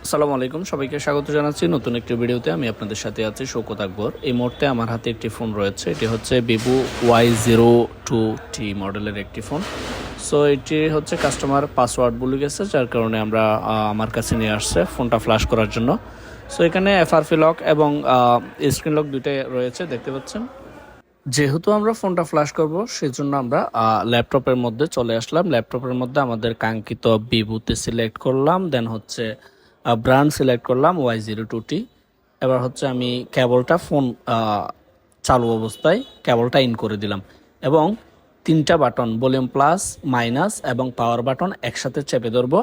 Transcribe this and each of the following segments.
আসসালামু আলাইকুম, সবাইকে স্বাগত জানাচ্ছি নতুন একটি ভিডিওতে। আমি আপনাদের সাথে আছি শৌকত আকবর। এই মুহূর্তে আমার হাতে একটি ফোন রয়েছে, এটি হচ্ছে ভিভো Y02T মডেলের একটি ফোন। সো এটি হচ্ছে কাস্টমার পাসওয়ার্ড ভুলে গেছে, যার কারণে আমরা আমার কাছে নিয়ে আসছে ফোনটা ফ্ল্যাশ করার জন্য। সো এখানে FRP লক এবং স্ক্রিন লক দুইটাই রয়েছে, দেখতে পাচ্ছেন। যেহেতু আমরা ফোনটা ফ্ল্যাশ করব, সেজন্য আমরা ল্যাপটপের মধ্যে চলে আসলাম। ল্যাপটপের মধ্যে আমাদের কাঙ্ক্ষিত ভিভোতে সিলেক্ট করলাম, দেন হচ্ছে ব্র্যান্ড সিলেক্ট করলাম Y02T। এবার হচ্ছে আমি কেবলটা ফোন চালু অবস্থায় কেবলটা ইন করে দিলাম এবং তিনটা বাটন ভলিউম প্লাস, মাইনাস এবং পাওয়ার বাটন একসাথে চেপে ধরবো।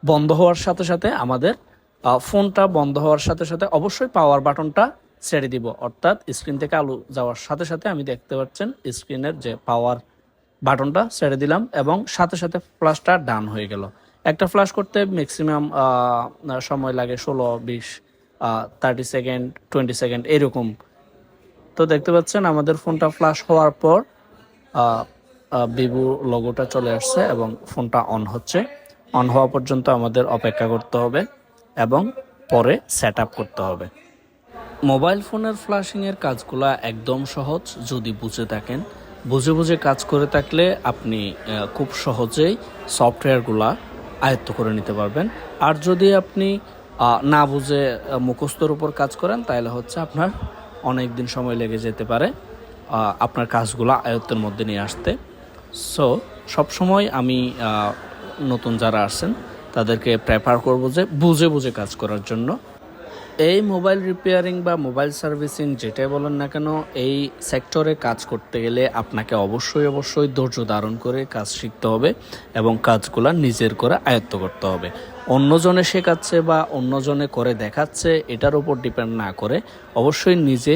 বন্ধ হওয়ার সাথে সাথে আমাদের ফোনটা বন্ধ হওয়ার সাথে সাথে অবশ্যই পাওয়ার বাটনটা ছেড়ে দিব, অর্থাৎ স্ক্রিন থেকে আলো যাওয়ার সাথে সাথে আমি দেখতে পাচ্ছেন স্ক্রিনের যে পাওয়ার বাটনটা ছেড়ে দিলাম এবং সাথে সাথে ফ্ল্যাশটা ডান হয়ে গেল। একটা ফ্ল্যাশ করতে ম্যাক্সিমাম সময় লাগে 16-20, 30 সেকেন্ড, 20 সেকেন্ড এরকম। তো দেখতে পাচ্ছেন আমাদের ফোনটা ফ্ল্যাশ হওয়ার পর ভিভো লোগোটা চলে আসছে এবং ফোনটা অন হচ্ছে। অন হওয়া পর্যন্ত আমাদের অপেক্ষা করতে হবে এবং পরে সেট আপ করতে হবে। মোবাইল ফোনের ফ্ল্যাশিংয়ের কাজগুলো একদম সহজ, যদি বুঝে থাকেন। বুঝে বুঝে কাজ করে থাকলে আপনি খুব সহজেই সফটওয়্যারগুলা আয়ত্ত করে নিতে পারবেন। আর যদি আপনি না বুঝে মুখস্থর উপর কাজ করেন, তাহলে হচ্ছে আপনার অনেক দিন সময় লেগে যেতে পারে আপনার কাজগুলো আয়ত্তের মধ্যে নিয়ে আসতে। সো সবসময় আমি নতুন যারা আসছেন তাদেরকে প্রেফার করব যে বুঝে বুঝে কাজ করার জন্য। এই মোবাইল রিপেয়ারিং বা মোবাইল সার্ভিসিং যেটাই বলেন না কেন, এই সেক্টরে কাজ করতে গেলে আপনাকে অবশ্যই ধৈর্য ধারণ করে কাজ শিখতে হবে এবং কাজগুলো নিজের করে আয়ত্ত করতে হবে। অন্যজনে শেখাচ্ছে বা অন্যজনে করে দেখাচ্ছে এটার উপর ডিপেন্ড না করে অবশ্যই নিজে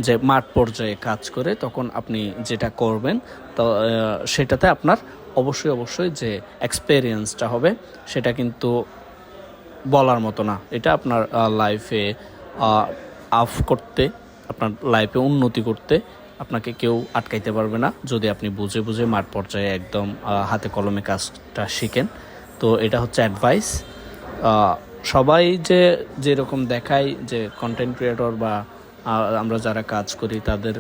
যে মাঠ পর্যায়ে কাজ করে তখন আপনি যেটা করবেন, তো সেটাতে আপনার অবশ্যই যে এক্সপেরিয়েন্সটা হবে সেটা কিন্তু বলার মতো না। এটা আপনার লাইফে আপনার লাইফে উন্নতি করতে আপনাকে কেউ আটকাইতে পারবে না, যদি আপনি বুঝে বুঝে মাঠ পর্যায়ে একদম হাতে কলমে কাজটা শিখেন। তো এটা হচ্ছে অ্যাডভাইস। সবাই যেরকম দেখায় যে কন্টেন্ট ক্রিয়েটর বা আমরা যারা কাজ করি তাদের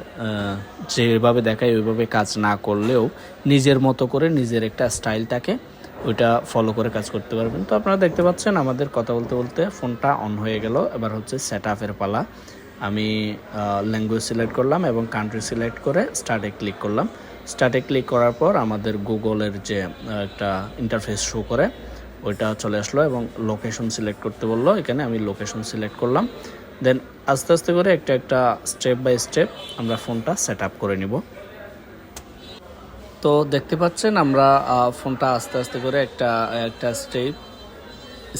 যেভাবে দেখায় ওইভাবে কাজ না করলেও নিজের মতো করে নিজের একটা স্টাইল থাকে, ওইটা ফলো করে কাজ করতে পারবেন। তো আপনারা দেখতে পাচ্ছেন আমাদের কথা বলতে বলতে ফোনটা অন হয়ে গেল। এবার হচ্ছে সেট আপের পালা। আমি ল্যাঙ্গুয়েজ সিলেক্ট করলাম এবং কান্ট্রি সিলেক্ট করে স্টার্টে ক্লিক করলাম। স্টার্টে ক্লিক করার পর আমাদের গুগলের যে একটা ইন্টারফেস শো করে ওইটা চলে আসলো এবং লোকেশন সিলেক্ট করতে বললো। এখানে আমি লোকেশন সিলেক্ট করলাম। দেন আস্তে আস্তে করে একটা স্টেপ বাই স্টেপ আমরা ফোনটা সেট আপ করে নিব। তো দেখতে পাচ্ছেন আমরা ফোনটা আস্তে আস্তে করে একটা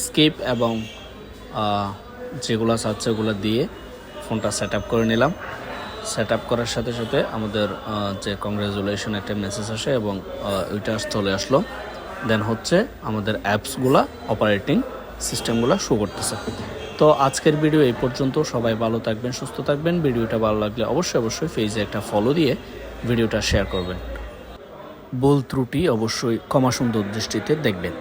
স্কিপ এবং যেগুলো আছে ওগুলো দিয়ে ফোনটা সেট আপ করে নিলাম। সেট আপ করার সাথে সাথে আমাদের যে কংগ্রেচুলেশন একটা মেসেজ আসে এবং ওইটা চলে আসলো। দেন হচ্ছে আমাদের অ্যাপসগুলো, অপারেটিং সিস্টেমগুলো শো করতেছে। তো আজকের ভিডিও এই পর্যন্ত। সবাই ভালো থাকবেন, সুস্থ থাকবেন। ভিডিওটা ভালো লাগলে অবশ্যই পেজে একটা ফলো দিয়ে ভিডিওটা শেয়ার করবেন। ভুল ত্রুটি অবশ্যই ক্ষমা সুন্দর দৃষ্টিতে দেখবেন।